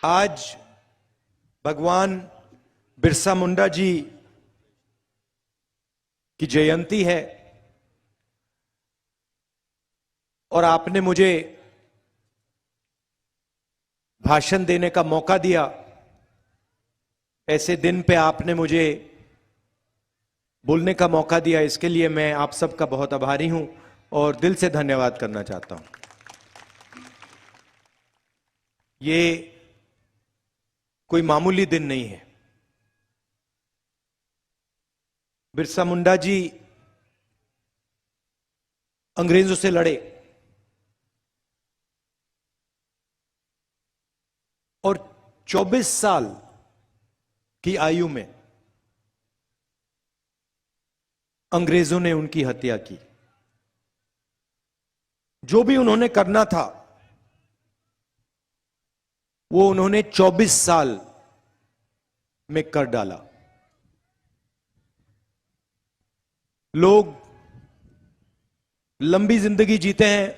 आज भगवान बिरसा मुंडा जी की जयंती है और आपने मुझे भाषण देने का मौका दिया। ऐसे दिन पे आपने मुझे बोलने का मौका दिया, इसके लिए मैं आप सबका बहुत आभारी हूं और दिल से धन्यवाद करना चाहता हूं। ये कोई मामूली दिन नहीं है। बिरसा मुंडा जी अंग्रेजों से लड़े और 24 साल की आयु में अंग्रेजों ने उनकी हत्या की। जो भी उन्होंने करना था वो उन्होंने 24 साल में कर डाला। लोग लंबी जिंदगी जीते हैं,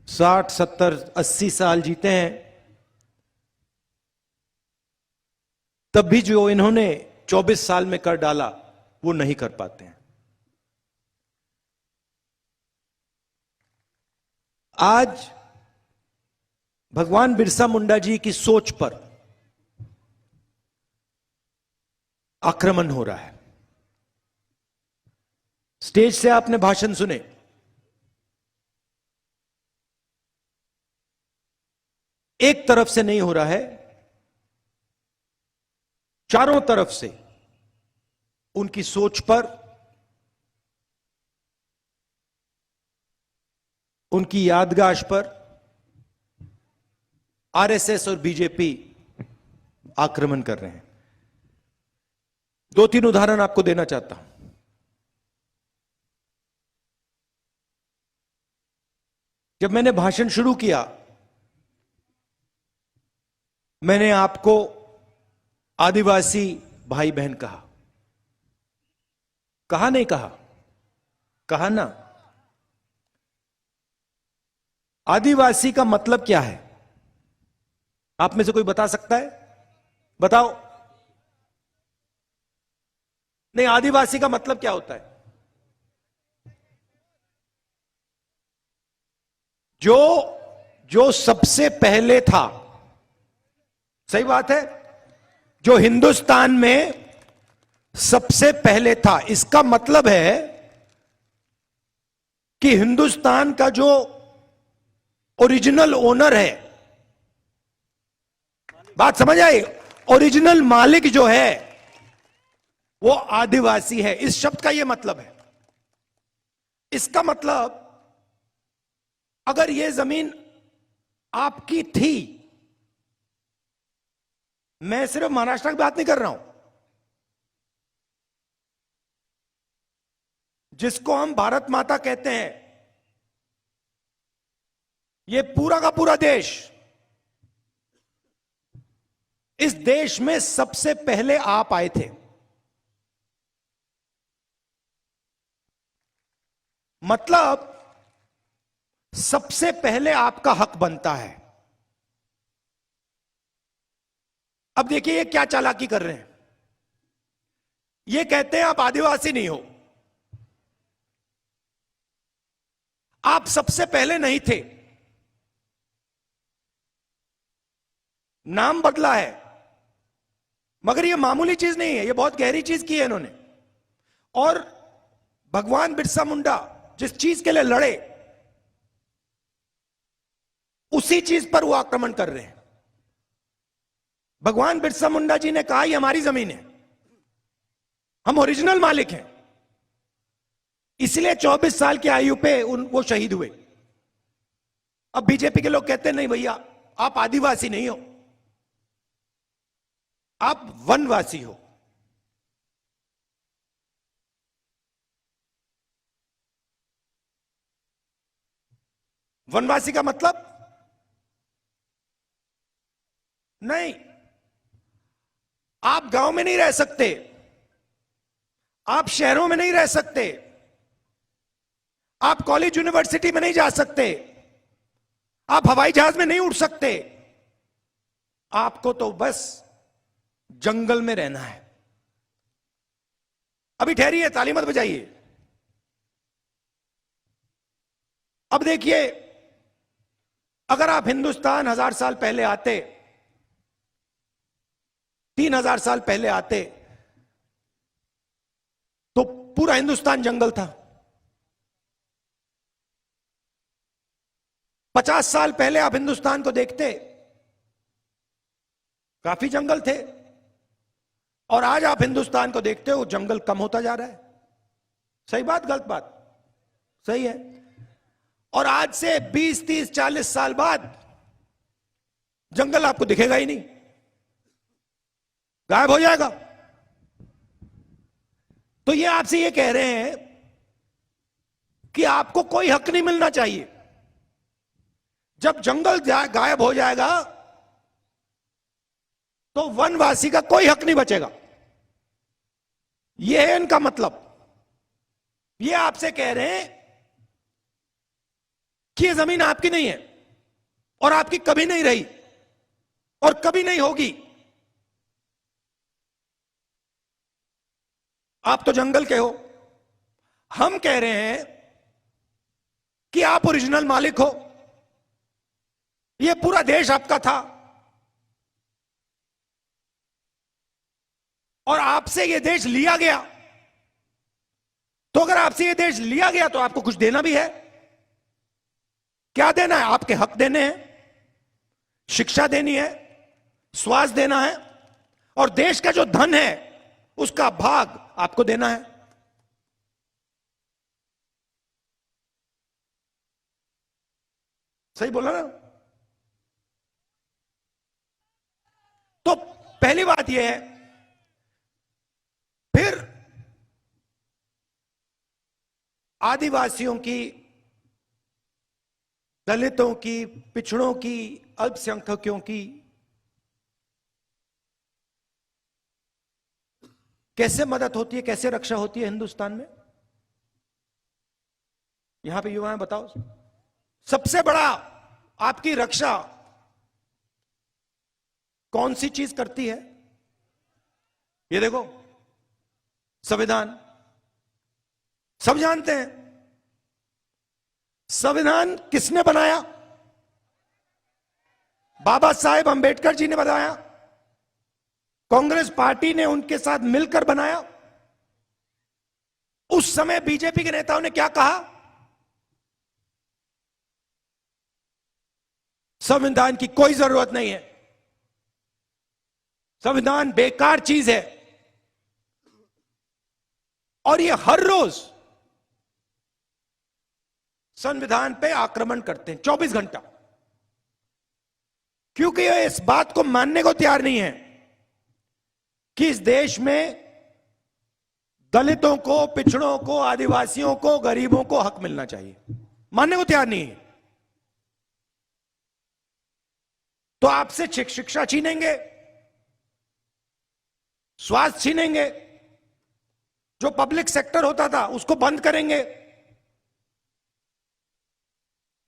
60, 70, 80 साल जीते हैं, तब भी जो इन्होंने 24 साल में कर डाला वो नहीं कर पाते हैं। आज भगवान बिरसा मुंडा जी की सोच पर आक्रमण हो रहा है। स्टेज से आपने भाषण सुने, एक तरफ से नहीं हो रहा है, चारों तरफ से उनकी सोच पर, उनकी यादगाश पर आरएसएस और बीजेपी आक्रमण कर रहे हैं। 2-3 उदाहरण आपको देना चाहता हूं। जब मैंने भाषण शुरू किया, मैंने आपको आदिवासी भाई बहन कहा। कहा नहीं कहा? कहा ना। आदिवासी का मतलब क्या है? आप में से कोई बता सकता है? बताओ। नहीं, आदिवासी का मतलब क्या होता है? जो सबसे पहले था। सही बात है, जो हिंदुस्तान में सबसे पहले था। इसका मतलब है कि हिंदुस्तान का जो ओरिजिनल ओनर है, बात समझ आई? ओरिजिनल मालिक जो है वो आदिवासी है। इस शब्द का यह मतलब है। इसका मतलब अगर यह जमीन आपकी थी, मैं सिर्फ महाराष्ट्र की बात नहीं कर रहा हूं, जिसको हम भारत माता कहते हैं, यह पूरा का पूरा देश, इस देश में सबसे पहले आप आए थे। मतलब सबसे पहले आपका हक बनता है। अब देखिए ये क्या चालाकी कर रहे हैं। ये कहते हैं आप आदिवासी नहीं हो, आप सबसे पहले नहीं थे, नाम बदला है। मगर ये मामूली चीज नहीं है, ये बहुत गहरी चीज की है इन्होंने। और भगवान बिरसा मुंडा जिस चीज के लिए लड़े, उसी चीज पर वो आक्रमण कर रहे हैं। भगवान बिरसा मुंडा जी ने कहा ये हमारी जमीन है, हम ओरिजिनल मालिक हैं। इसलिए 24 साल की आयु पे वो शहीद हुए। अब बीजेपी के लोग कहते हैं नहीं भैया, आप आदिवासी नहीं हो, आप वनवासी हो। वनवासी का मतलब नहीं, आप गांव में नहीं रह सकते, आप शहरों में नहीं रह सकते, आप कॉलेज यूनिवर्सिटी में नहीं जा सकते, आप हवाई जहाज में नहीं उड़ सकते, आपको तो बस जंगल में रहना है। अभी ठहरिए, ताली मत बजाइए। अब देखिए, अगर आप हिंदुस्तान 1000 साल पहले आते, 3000 साल पहले आते, तो पूरा हिंदुस्तान जंगल था। 50 साल पहले आप हिंदुस्तान को देखते, काफी जंगल थे। और आज आप हिंदुस्तान को देखते हो, जंगल कम होता जा रहा है। सही बात, गलत बात? सही है। और आज से 20, 30, 40 साल बाद जंगल आपको दिखेगा ही नहीं, गायब हो जाएगा। तो ये आपसे ये कह रहे हैं कि आपको कोई हक नहीं मिलना चाहिए। जब जंगल गायब हो जाएगा तो वनवासी का कोई हक नहीं बचेगा। यह है इनका मतलब। ये आपसे कह रहे हैं कि यह जमीन आपकी नहीं है, और आपकी कभी नहीं रही, और कभी नहीं होगी। आप तो जंगल के हो। हम कह रहे हैं कि आप ओरिजिनल मालिक हो। यह पूरा देश आपका था, और आपसे यह देश लिया गया। तो अगर आपसे यह देश लिया गया तो आपको कुछ देना भी है। क्या देना है? आपके हक देने हैं, शिक्षा देनी है, स्वास्थ्य देना है, और देश का जो धन है उसका भाग आपको देना है। सही बोला ना? तो पहली बात यह है। फिर आदिवासियों की, दलितों की, पिछड़ों की, अल्पसंख्यकों की कैसे मदद होती है, कैसे रक्षा होती है हिंदुस्तान में? यहां पे युवा हैं, बताओ। सबसे बड़ा आपकी रक्षा कौन सी चीज करती है? ये देखो, संविधान। सब जानते हैं संविधान किसने बनाया? बाबा साहेब अंबेडकर जी ने बनाया। कांग्रेस पार्टी ने उनके साथ मिलकर बनाया। उस समय बीजेपी के नेताओं ने क्या कहा? संविधान की कोई जरूरत नहीं है, संविधान बेकार चीज है। और ये हर रोज संविधान पे आक्रमण करते हैं 24 घंटा, क्योंकि ये इस बात को मानने को तैयार नहीं है कि इस देश में दलितों को, पिछड़ों को, आदिवासियों को, गरीबों को हक मिलना चाहिए। मानने को तैयार नहीं है। तो आपसे शिक्षा छीनेंगे, स्वास्थ्य छीनेंगे, जो पब्लिक सेक्टर होता था उसको बंद करेंगे।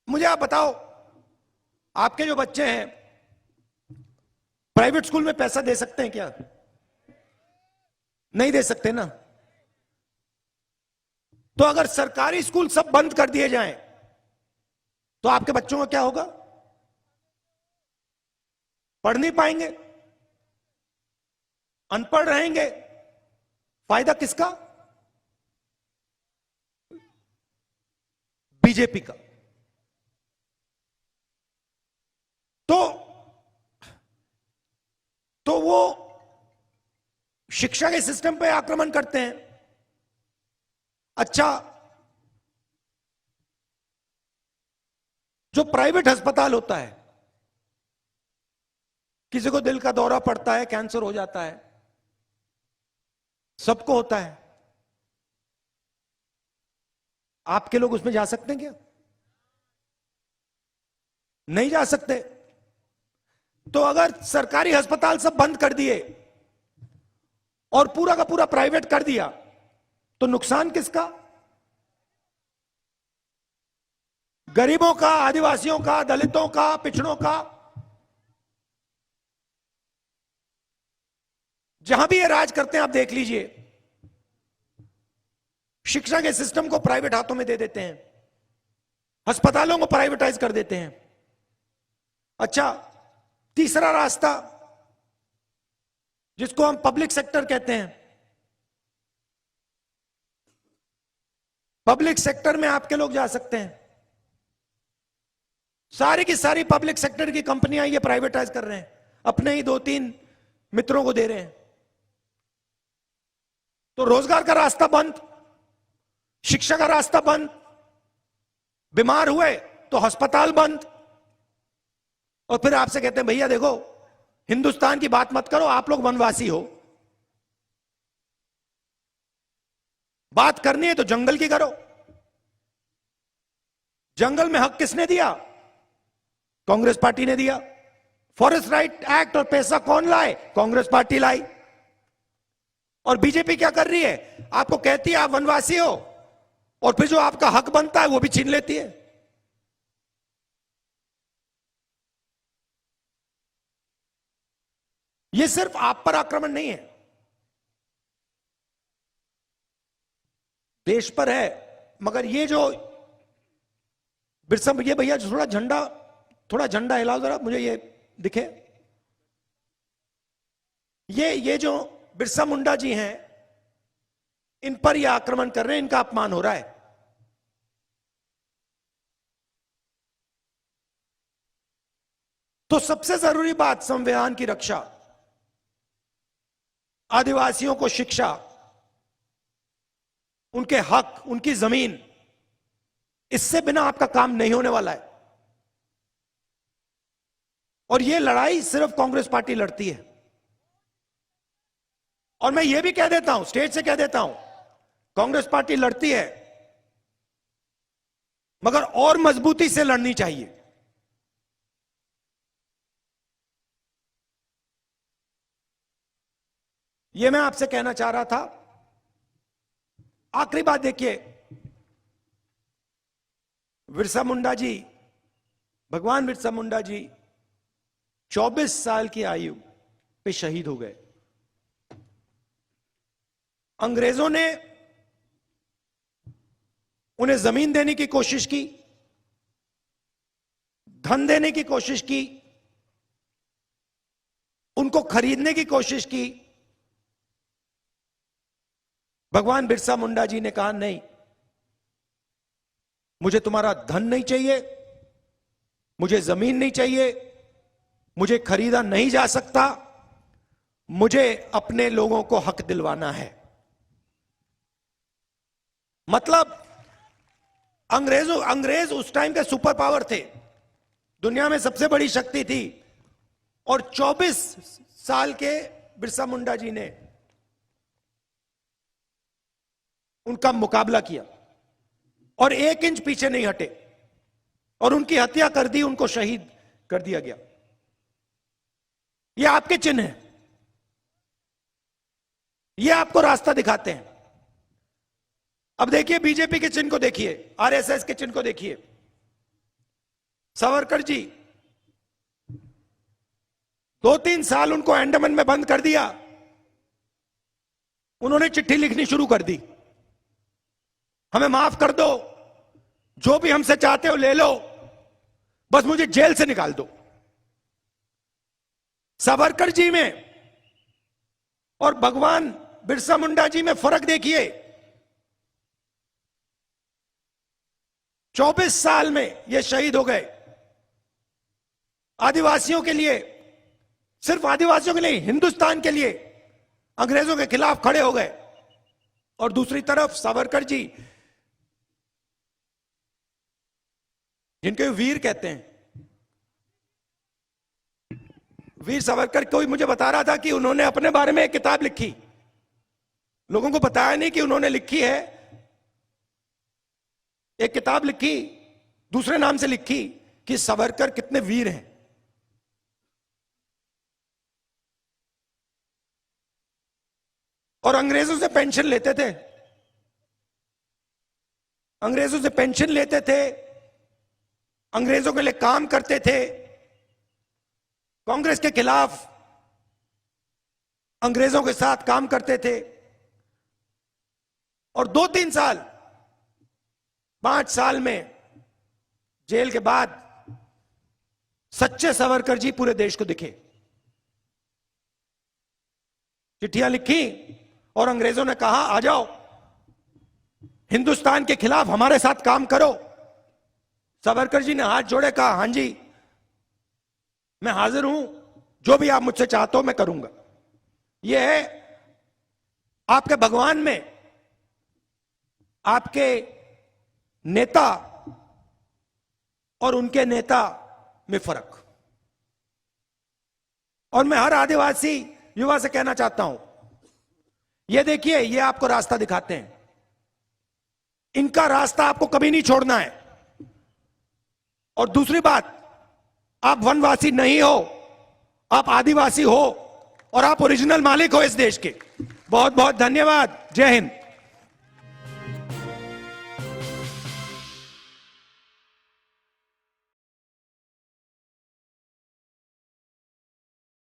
मुझे आप बताओ, आपके जो बच्चे हैं प्राइवेट स्कूल में पैसा दे सकते हैं क्या? नहीं दे सकते ना। तो अगर सरकारी स्कूल सब बंद कर दिए जाएं तो आपके बच्चों का क्या होगा? पढ़ नहीं पाएंगे, अनपढ़ रहेंगे। फायदा किसका? बीजेपी का। तो वो शिक्षा के सिस्टम पे आक्रमण करते हैं। अच्छा, जो प्राइवेट अस्पताल होता है, किसी को दिल का दौरा पड़ता है, कैंसर हो जाता है, सबको होता है। आपके लोग उसमें जा सकते हैं क्या? नहीं जा सकते। तो अगर सरकारी अस्पताल सब बंद कर दिए और पूरा का पूरा प्राइवेट कर दिया तो नुकसान किसका? गरीबों का, आदिवासियों का, दलितों का, पिछड़ों का, जहां भी ये राज करते हैं आप देख लीजिए, शिक्षा के सिस्टम को प्राइवेट हाथों में दे देते हैं, अस्पतालों को प्राइवेटाइज कर देते हैं। अच्छा, तीसरा रास्ता जिसको हम पब्लिक सेक्टर कहते हैं, पब्लिक सेक्टर में आपके लोग जा सकते हैं, सारी की सारी पब्लिक सेक्टर की कंपनियां ये प्राइवेटाइज कर रहे हैं, अपने ही 2-3 मित्रों को दे रहे हैं। तो रोजगार का रास्ता बंद, शिक्षा का रास्ता बंद, बीमार हुए तो अस्पताल बंद, और फिर आपसे कहते हैं भैया देखो हिंदुस्तान की बात मत करो, आप लोग वनवासी हो, बात करनी है तो जंगल की करो। जंगल में हक किसने दिया? कांग्रेस पार्टी ने दिया। फॉरेस्ट राइट एक्ट और पैसा कौन लाए? कांग्रेस पार्टी लाई। और बीजेपी क्या कर रही है? आपको कहती है आप वनवासी हो, और फिर जो आपका हक बनता है वो भी छीन लेती है। ये सिर्फ आप पर आक्रमण नहीं है, देश पर है। मगर ये जो बिरसा, ये भैया थोड़ा झंडा हिलाओ जरा, मुझे ये दिखे। ये जो बिरसा मुंडा जी हैं, इन पर ये आक्रमण कर रहे हैं, इनका अपमान हो रहा है। तो सबसे जरूरी बात संविधान की रक्षा, आदिवासियों को शिक्षा, उनके हक, उनकी जमीन, इससे बिना आपका काम नहीं होने वाला है। और यह लड़ाई सिर्फ कांग्रेस पार्टी लड़ती है। और मैं यह भी कह देता हूं, स्टेज से कह देता हूं, कांग्रेस पार्टी लड़ती है मगर और मजबूती से लड़नी चाहिए। यह मैं आपसे कहना चाह रहा था। आखिरी बात देखिए, बिरसा मुंडा जी, भगवान बिरसा मुंडा जी 24 साल की आयु पे शहीद हो गए। अंग्रेजों ने उन्हें जमीन देने की कोशिश की, धन देने की कोशिश की, उनको खरीदने की कोशिश की। भगवान बिरसा मुंडा जी ने कहा नहीं, मुझे तुम्हारा धन नहीं चाहिए, मुझे जमीन नहीं चाहिए, मुझे खरीदा नहीं जा सकता, मुझे अपने लोगों को हक दिलवाना है। मतलब अंग्रेज उस टाइम के सुपर पावर थे, दुनिया में सबसे बड़ी शक्ति थी, और 24 साल के बिरसा मुंडा जी ने उनका मुकाबला किया और 1 इंच पीछे नहीं हटे, और उनकी हत्या कर दी, उनको शहीद कर दिया गया। ये आपके चिन्ह हैं, ये आपको रास्ता दिखाते हैं। अब देखिए बीजेपी के चिन्ह को देखिए, आरएसएस के चिन्ह को देखिए। सावरकर जी 2-3 साल उनको अंडमान में बंद कर दिया, उन्होंने चिट्ठी लिखनी शुरू कर दी, हमें माफ कर दो, जो भी हमसे चाहते हो ले लो, बस मुझे जेल से निकाल दो। सावरकर जी में और भगवान बिरसा मुंडा जी में फर्क देखिए। 24 साल में ये शहीद हो गए। आदिवासियों के लिए, सिर्फ आदिवासियों के लिए, हिंदुस्तान के लिए अंग्रेजों के खिलाफ खड़े हो गए। और दूसरी तरफ सावरकर जी, जिनके वीर कहते हैं, वीर सावरकर, कोई मुझे बता रहा था कि उन्होंने अपने बारे में एक किताब लिखी, लोगों को बताया नहीं कि उन्होंने लिखी है। एक किताब लिखी, दूसरे नाम से लिखी, कि सावरकर कितने वीर हैं। और अंग्रेजों से पेंशन लेते थे, अंग्रेजों से पेंशन लेते थे, अंग्रेजों के लिए काम करते थे, कांग्रेस के खिलाफ अंग्रेजों के साथ काम करते थे, और 2-3 साल 5 साल में जेल के बाद सच्चे सावरकर जी पूरे देश को दिखे। चिट्ठियां लिखी और अंग्रेजों ने कहा आ जाओ, हिंदुस्तान के खिलाफ हमारे साथ काम करो। सावरकर जी ने हाथ जोड़े, कहा हां जी मैं हाजिर हूं, जो भी आप मुझसे चाहते हो मैं करूंगा। यह है आपके भगवान में आपके नेता और उनके नेता में फर्क। और मैं हर आदिवासी युवा से कहना चाहता हूं, यह देखिए, ये आपको रास्ता दिखाते हैं, इनका रास्ता आपको कभी नहीं छोड़ना है। और दूसरी बात, आप वनवासी नहीं हो, आप आदिवासी हो और आप ओरिजिनल मालिक हो इस देश के। बहुत बहुत धन्यवाद। जय हिंद।